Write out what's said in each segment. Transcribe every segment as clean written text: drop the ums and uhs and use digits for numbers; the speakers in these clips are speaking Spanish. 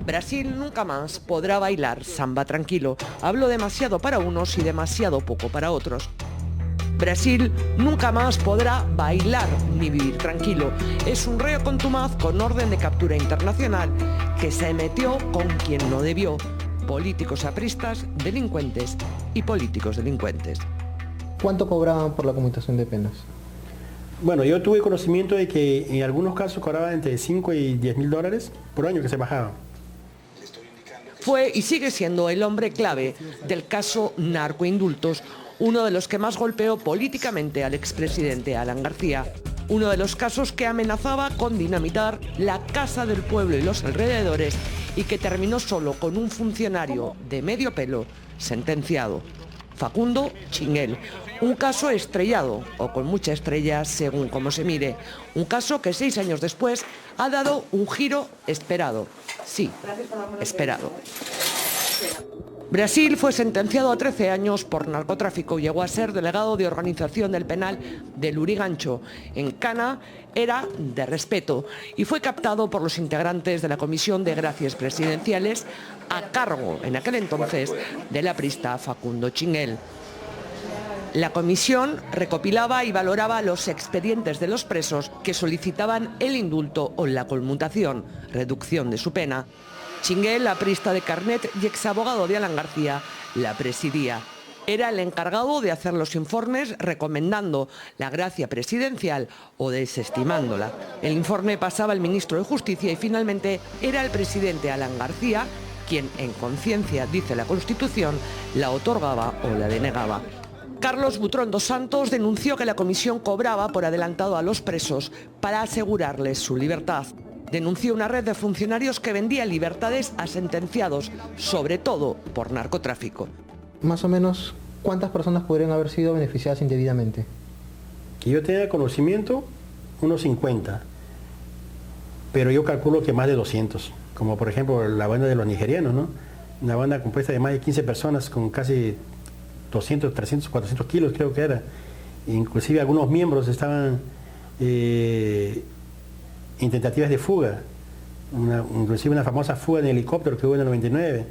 Brasil nunca más podrá bailar samba tranquilo. Hablo demasiado para unos y demasiado poco para otros. Brasil nunca más podrá bailar ni vivir tranquilo. Es un reo contumaz con orden de captura internacional que se metió con quien no debió. Políticos apristas, delincuentes y políticos delincuentes. ¿Cuánto cobraban por la conmutación de penas? Bueno, yo tuve conocimiento de que en algunos casos cobraban entre 5 y 10 mil dólares por año que se bajaba. Fue y sigue siendo el hombre clave del caso narcoindultos, uno de los que más golpeó políticamente al expresidente Alan García. Uno de los casos que amenazaba con dinamitar la Casa del Pueblo y los alrededores y que terminó solo con un funcionario de medio pelo sentenciado. Facundo Chinguel. Un caso estrellado, o con mucha estrella según cómo se mire. Un caso que 6 años después ha dado un giro esperado. Sí, esperado. Brasil fue sentenciado a 13 años por narcotráfico y llegó a ser delegado de organización del penal de Lurigancho. En Cana era de respeto y fue captado por los integrantes de la Comisión de Gracias Presidenciales a cargo, en aquel entonces, del aprista Facundo Chinguel. La comisión recopilaba y valoraba los expedientes de los presos que solicitaban el indulto o la conmutación, reducción de su pena. Chinguel, aprista de carnet y exabogado de Alan García, la presidía. Era el encargado de hacer los informes recomendando la gracia presidencial o desestimándola. El informe pasaba al ministro de Justicia y finalmente era el presidente Alan García quien, en conciencia, dice la Constitución, la otorgaba o la denegaba. Carlos Butrón dos Santos denunció que la comisión cobraba por adelantado a los presos para asegurarles su libertad. Denunció una red de funcionarios que vendía libertades a sentenciados, sobre todo por narcotráfico. Más o menos, ¿cuántas personas podrían haber sido beneficiadas indebidamente? Que yo tenga conocimiento, unos 50, pero yo calculo que más de 200, como por ejemplo la banda de los nigerianos, ¿no? Una banda compuesta de más de 15 personas con casi 200, 300, 400 kilos creo que era. Inclusive algunos miembros estaban en tentativas de fuga, inclusive una famosa fuga en helicóptero que hubo en el 99.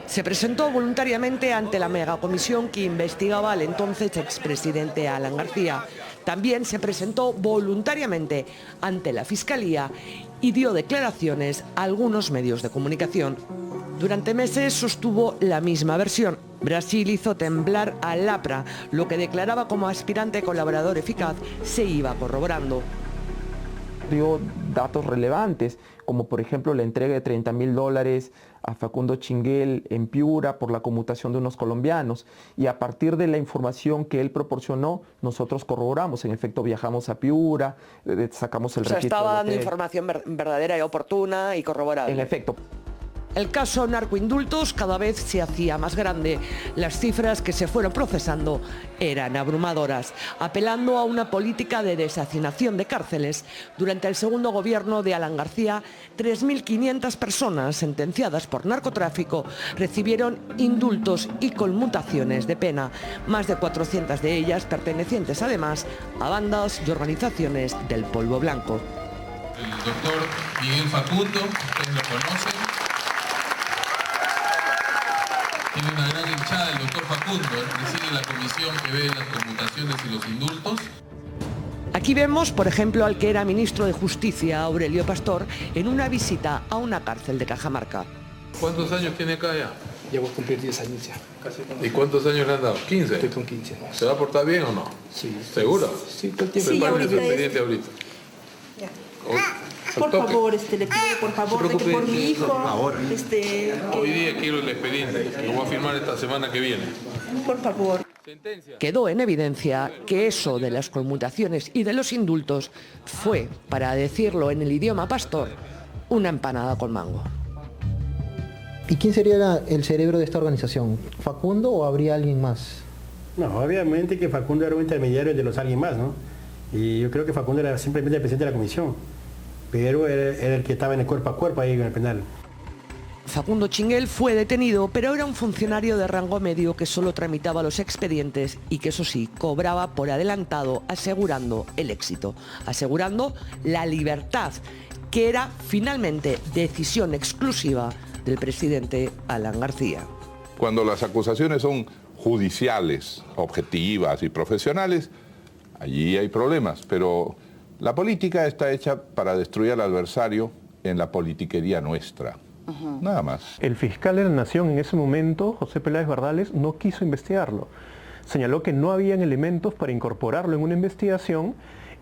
Se presentó voluntariamente ante la megacomisión que investigaba al entonces expresidente Alan García. También se presentó voluntariamente ante la Fiscalía y dio declaraciones a algunos medios de comunicación. Durante meses sostuvo la misma versión. Brasil hizo temblar al APRA, lo que declaraba como aspirante colaborador eficaz se iba corroborando. Dio datos relevantes, como por ejemplo la entrega de $30.000 a Facundo Chinguel en Piura por la conmutación de unos colombianos, y a partir de la información que él proporcionó, nosotros corroboramos. En efecto, viajamos a Piura, sacamos el registro. Estaba dando información verdadera y oportuna y corroborada. En efecto. El caso narcoindultos cada vez se hacía más grande. Las cifras que se fueron procesando eran abrumadoras, apelando a una política de deshacinación de cárceles. Durante el segundo gobierno de Alan García, 3.500 personas sentenciadas por narcotráfico recibieron indultos y conmutaciones de pena, más de 400 de ellas pertenecientes además a bandas y organizaciones del polvo blanco. El doctor Miguel Facundo, ustedes lo conocen. Tiene una gran hinchada el doctor Facundo, preside la comisión que ve las conmutaciones y los indultos. Aquí vemos, por ejemplo, al que era ministro de Justicia, Aurelio Pastor, en una visita a una cárcel de Cajamarca. ¿Cuántos años tiene acá ya? Ya voy a cumplir 10 años ya. ¿Y cuántos años le han dado? ¿15? Estoy con 15 años. ¿Se va a portar bien o no? Sí. ¿Seguro? Sí, todo el tiempo. Prepare su expediente ahorita. Ya. Por favor, le pido por favor de que por mi hijo, Hoy día quiero el expediente, lo voy a firmar esta semana que viene. por favor. Quedó en evidencia que eso de las conmutaciones y de los indultos fue, para decirlo en el idioma pastor, una empanada con mango. ¿Y quién sería el cerebro de esta organización? ¿Facundo o habría alguien más? No, obviamente que Facundo era un intermediario de los alguien más, ¿no? Y yo creo que Facundo era simplemente el presidente de la comisión, pero era el que estaba en el cuerpo a cuerpo ahí en el penal. Facundo Chinguel fue detenido, pero era un funcionario de rango medio que solo tramitaba los expedientes y que, eso sí, cobraba por adelantado, asegurando el éxito, asegurando la libertad que era finalmente decisión exclusiva del presidente Alan García. Cuando las acusaciones son judiciales, objetivas y profesionales, allí hay problemas, pero la política está hecha para destruir al adversario en la politiquería nuestra. Nada más. El fiscal de la Nación en ese momento, José Peláez Bardales, no quiso investigarlo. Señaló que no habían elementos para incorporarlo en una investigación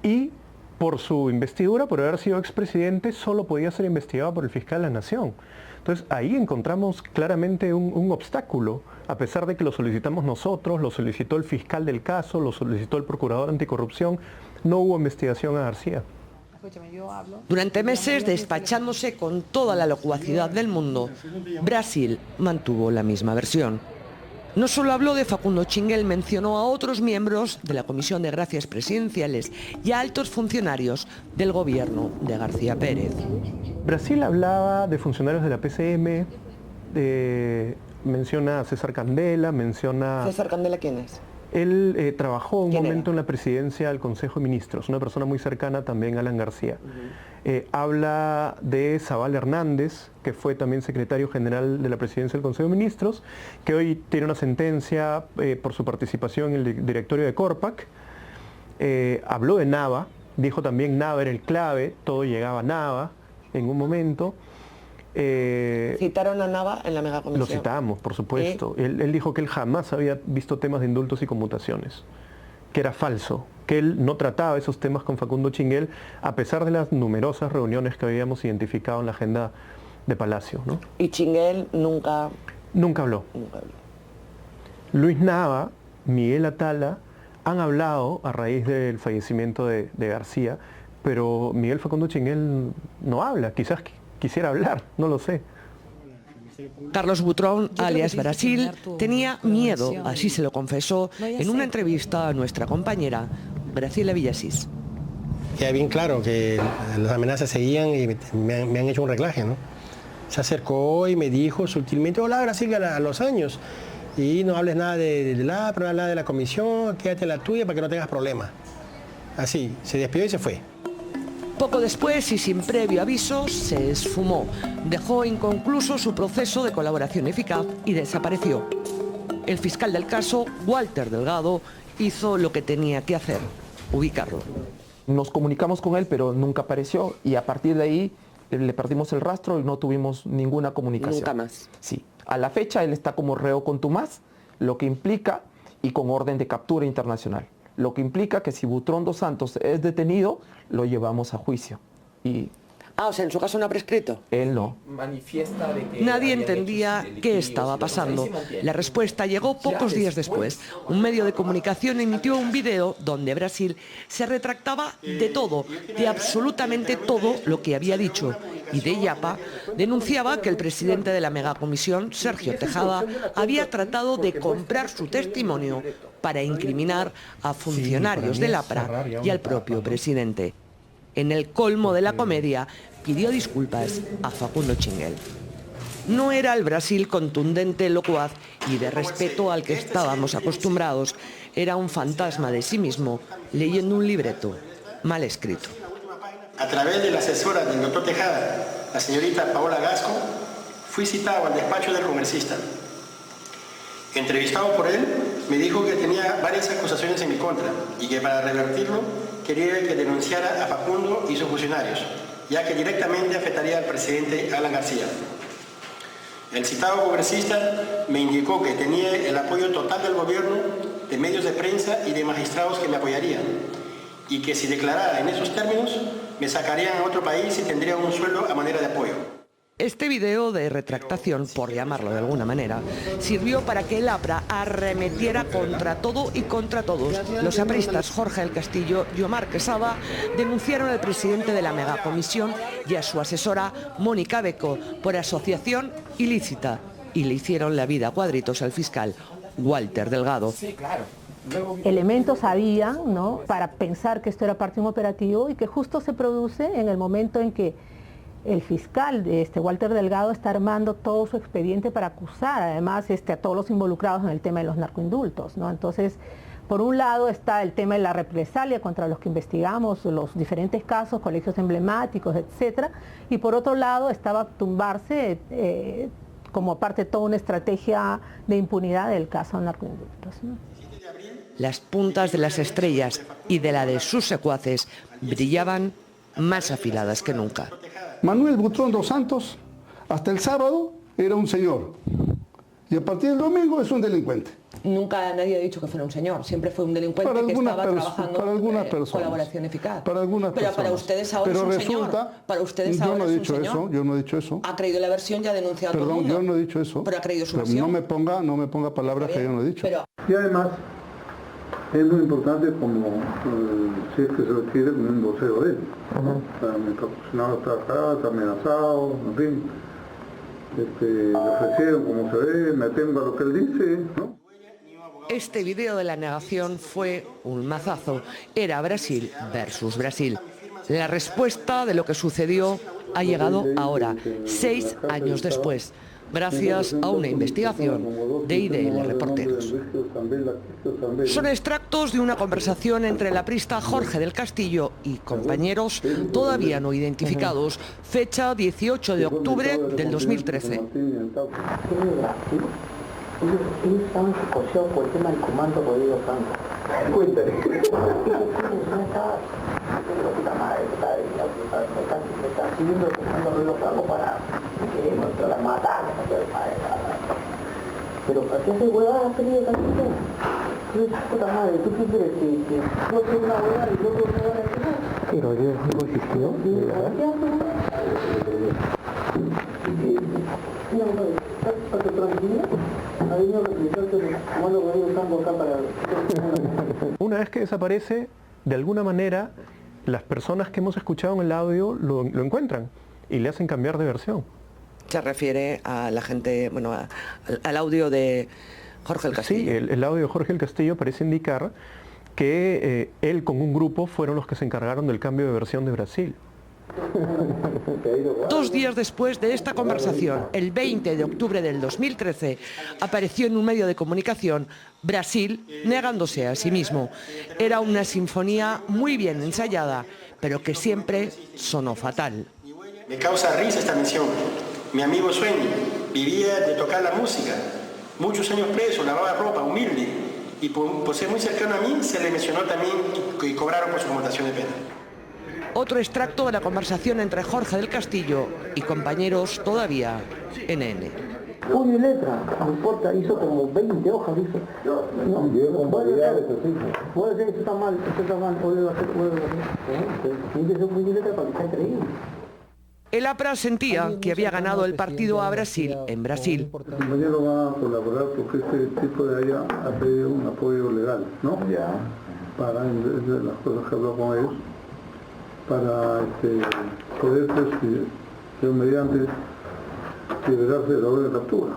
y por su investidura, por haber sido expresidente, solo podía ser investigado por el fiscal de la Nación. Entonces ahí encontramos claramente un obstáculo, a pesar de que lo solicitamos nosotros, lo solicitó el fiscal del caso, lo solicitó el procurador anticorrupción, no hubo investigación a García. Durante meses, despachándose con toda la locuacidad del mundo, Brasil mantuvo la misma versión. No solo habló de Facundo Chinguel, mencionó a otros miembros de la Comisión de Gracias Presidenciales y a altos funcionarios del gobierno de García Pérez. Brasil hablaba de funcionarios de la PCM, menciona a César Candela, menciona... ¿César Candela quién es? Él trabajó un momento en la presidencia del Consejo de Ministros, una persona muy cercana también a Alan García. Habla de Zabal Hernández, que fue también secretario general de la presidencia del Consejo de Ministros, que hoy tiene una sentencia por su participación en el directorio de Corpac. Habló de Nava, dijo también Nava era el clave, todo llegaba a Nava en un momento. ¿Citaron a Nava en la megacomisión? Lo citamos, por supuesto. Él dijo que él jamás había visto temas de indultos y conmutaciones, que era falso, que él no trataba esos temas con Facundo Chinguel, a pesar de las numerosas reuniones que habíamos identificado en la agenda de Palacio, ¿no? ¿Y Chinguel nunca...? Nunca habló. Luis Nava, Miguel Atala, han hablado a raíz del fallecimiento de García, pero Miguel Facundo Chinguel no habla, quizás quisiera hablar, no lo sé. Carlos Butrón, alias Brasil, tenía miedo, así se lo confesó en una entrevista a nuestra compañera Graciela Villasís. Queda bien claro que las amenazas seguían y me han hecho un reclaje, ¿no? Se acercó y me dijo sutilmente, hola Brasil, a los años, y no hables nada de la, pero nada de la comisión, quédate en la tuya para que no tengas problemas. Así, se despidió y se fue. Poco después y sin previo aviso, se esfumó. Dejó inconcluso su proceso de colaboración eficaz y desapareció. El fiscal del caso, Walter Delgado, hizo lo que tenía que hacer, ubicarlo. Nos comunicamos con él, pero nunca apareció y a partir de ahí le perdimos el rastro y no tuvimos ninguna comunicación. Nunca más. Sí. A la fecha él está como reo contumaz, lo que implica, y con orden de captura internacional. Lo que implica que si Butrón dos Santos es detenido, lo llevamos a juicio. O sea, en su caso no ha prescrito. Él no. Nadie entendía qué estaba pasando. La respuesta llegó pocos días después. Un medio de comunicación emitió un video donde Brasil se retractaba de todo, de absolutamente todo lo que había dicho. Y de Illapa denunciaba que el presidente de la megacomisión, Sergio Tejada, había tratado de comprar su testimonio para incriminar a funcionarios del APRA y al propio presidente. En el colmo de la comedia, pidió disculpas a Facundo Chinguel. No era el Brasil contundente, locuaz y de respeto al que estábamos acostumbrados. Era un fantasma de sí mismo, leyendo un libreto mal escrito. A través de la asesora del doctor Tejada, la señorita Paola Gasco, fui citado al despacho del congresista. Entrevistado por él, me dijo que tenía varias acusaciones en mi contra y que para revertirlo quería que denunciara a Facundo y sus funcionarios, ya que directamente afectaría al presidente Alan García. El citado congresista me indicó que tenía el apoyo total del gobierno, de medios de prensa y de magistrados que me apoyarían, y que si declarara en esos términos, me sacarían a otro país y tendría un sueldo a manera de apoyo. Este video de retractación, por llamarlo de alguna manera, sirvió para que el APRA arremetiera contra todo y contra todos. Los apristas Jorge del Castillo y Omar Quesada denunciaron al presidente de la megacomisión y a su asesora Mónica Beco por asociación ilícita y le hicieron la vida a cuadritos al fiscal Walter Delgado. Sí, claro. Elementos había, ¿no?, para pensar que esto era parte de un operativo y que justo se produce en el momento en que el fiscal Walter Delgado está armando todo su expediente para acusar además a todos los involucrados en el tema de los narcoindultos, ¿no? Entonces, Por un lado está el tema de la represalia contra los que investigamos los diferentes casos, colegios emblemáticos, etcétera, y por otro lado estaba tumbarse como parte de toda una estrategia de impunidad del caso narcoindultos, ¿no? Las puntas de las estrellas y de la de sus secuaces brillaban más afiladas que nunca. Manuel Butrón dos Santos, hasta el sábado, era un señor. Y a partir del domingo es un delincuente. Nunca nadie ha dicho que fuera un señor, siempre fue un delincuente que estaba trabajando para algunas personas, colaboración eficaz. Para algunas pero personas. Para ustedes ahora es un señor. Para ustedes yo ahora no he es un dicho señor. eso, yo no he dicho eso. Ha creído la versión y ha denunciado a todo el mundo. Yo no he dicho eso. Pero ha creído su pero versión. no me ponga palabras que yo no he dicho. Pero... Y además, es muy importante como, si es que se lo quiere, un vocero de él. Mi patrocinador está acá, está amenazado, en fin. Le ofrecieron como se ve, me atengo a lo que él dice, ¿no? Este video de la negación fue un mazazo. Era Brasil versus Brasil. La respuesta de lo que sucedió ha llegado ahora, 6 años después, gracias a una investigación de IDL Reporteros. Son extractos de una conversación entre el aprista Jorge del Castillo y compañeros todavía no identificados, fecha 18 de octubre del 2013. Ellos estaban psicoseados por el tema del comando Rodrigo Santos. Cuéntale. Me está siguiendo el comando Rodrigo Santos para matar. Pero ¿para qué hace huevadas, querido Castillo? Puta madre, ¿tú qué crees? Que yo soy una huevada y yo soy una huevada? ¿Qué Rodrigo Santos existió? Una vez que desaparece, de alguna manera, las personas que hemos escuchado en el audio lo encuentran y le hacen cambiar de versión. Se refiere a la gente, bueno, al audio de Jorge del Castillo. Sí, el audio de Jorge del Castillo parece indicar que él con un grupo fueron los que se encargaron del cambio de versión de Brasil. 2 días después de esta conversación, el 20 de octubre del 2013, apareció en un medio de comunicación Brasil negándose a sí mismo. Era una sinfonía muy bien ensayada, pero que siempre sonó fatal. Me causa risa esta mención. Mi amigo Sueño vivía de tocar la música. Muchos años preso, lavaba ropa, humilde. Y por ser muy cercano a mí, se le mencionó también que cobraron por su conmutación de pena. Otro extracto de la conversación entre Jorge del Castillo y compañeros todavía NN. Puño y letra, no importa, hizo como 20 hojas, hizo. Puede ser, esto está mal, puede hacer. Tiene que ser puño y letra para que sea creíble. El APRA sentía que había ganado el partido a Brasil en Brasil. El compañero va a colaborar porque este tipo de allá ha pedido un apoyo legal, ¿no? Ya. Para, de las cosas que habló con ellos, para poder, pues, Dios mediante, liberarse de la orden de captura.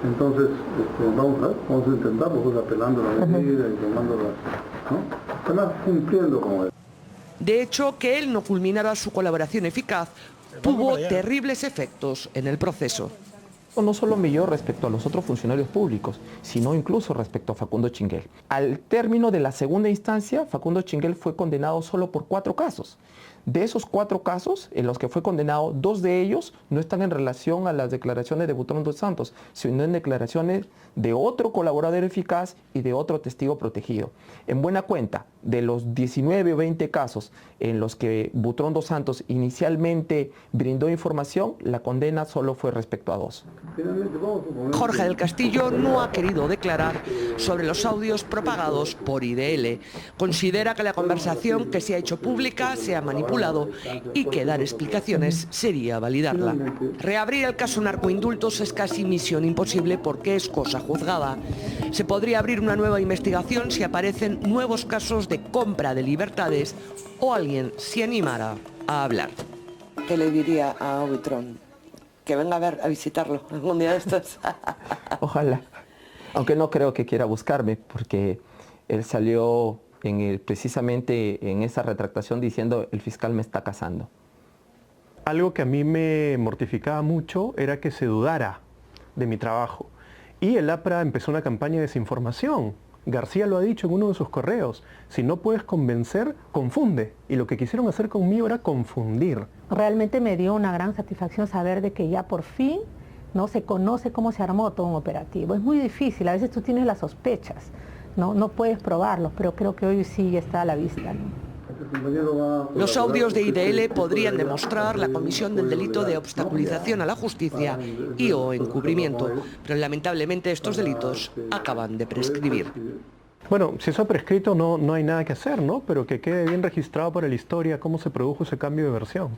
Entonces, vamos a intentarlo, pues, apelando a la medida y tomándola, ¿no? Además, cumpliendo como es. De hecho, que él no culminara su colaboración eficaz tuvo terribles efectos en el proceso. No solo milló respecto a los otros funcionarios públicos, sino incluso respecto a Facundo Chinguel. Al término de la segunda instancia, Facundo Chinguel fue condenado solo por 4 casos. De esos 4 casos, en los que fue condenado, 2 de ellos no están en relación a las declaraciones de Butrón dos Santos, sino en declaraciones de otro colaborador eficaz y de otro testigo protegido. En buena cuenta, de los 19 o 20 casos en los que Butrón dos Santos inicialmente brindó información, la condena solo fue respecto a 2. Jorge del Castillo no ha querido declarar sobre los audios propagados por IDL. Considera que la conversación que se ha hecho pública se ha manipulado y que dar explicaciones sería validarla. Reabrir el caso narcoindultos es casi misión imposible porque es cosa juzgada. Se podría abrir una nueva investigación si aparecen nuevos casos de compra de libertades o alguien se animara a hablar. ¿Qué le diría a Butrón? Que venga a visitarlo algún día de estos. Ojalá. Aunque no creo que quiera buscarme, porque él salió precisamente en esa retractación diciendo el fiscal me está cazando. Algo que a mí me mortificaba mucho era que se dudara de mi trabajo y el APRA empezó una campaña de desinformación. García lo ha dicho en uno de sus correos, si no puedes convencer, confunde. Y lo que quisieron hacer conmigo era confundir. Realmente me dio una gran satisfacción saber de que ya por fin no se conoce cómo se armó todo un operativo. Es muy difícil, a veces tú tienes las sospechas, no puedes probarlos, pero creo que hoy sí ya está a la vista, ¿no? Los audios de IDL podrían demostrar la comisión del delito de obstaculización a la justicia y o encubrimiento, pero lamentablemente estos delitos acaban de prescribir. Bueno, si eso ha prescrito no hay nada que hacer, ¿no? Pero que quede bien registrado para la historia cómo se produjo ese cambio de versión.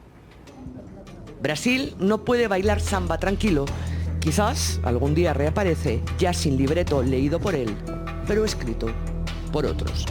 Brasil no puede bailar samba tranquilo. Quizás algún día reaparece, ya sin libreto leído por él, pero escrito por otros.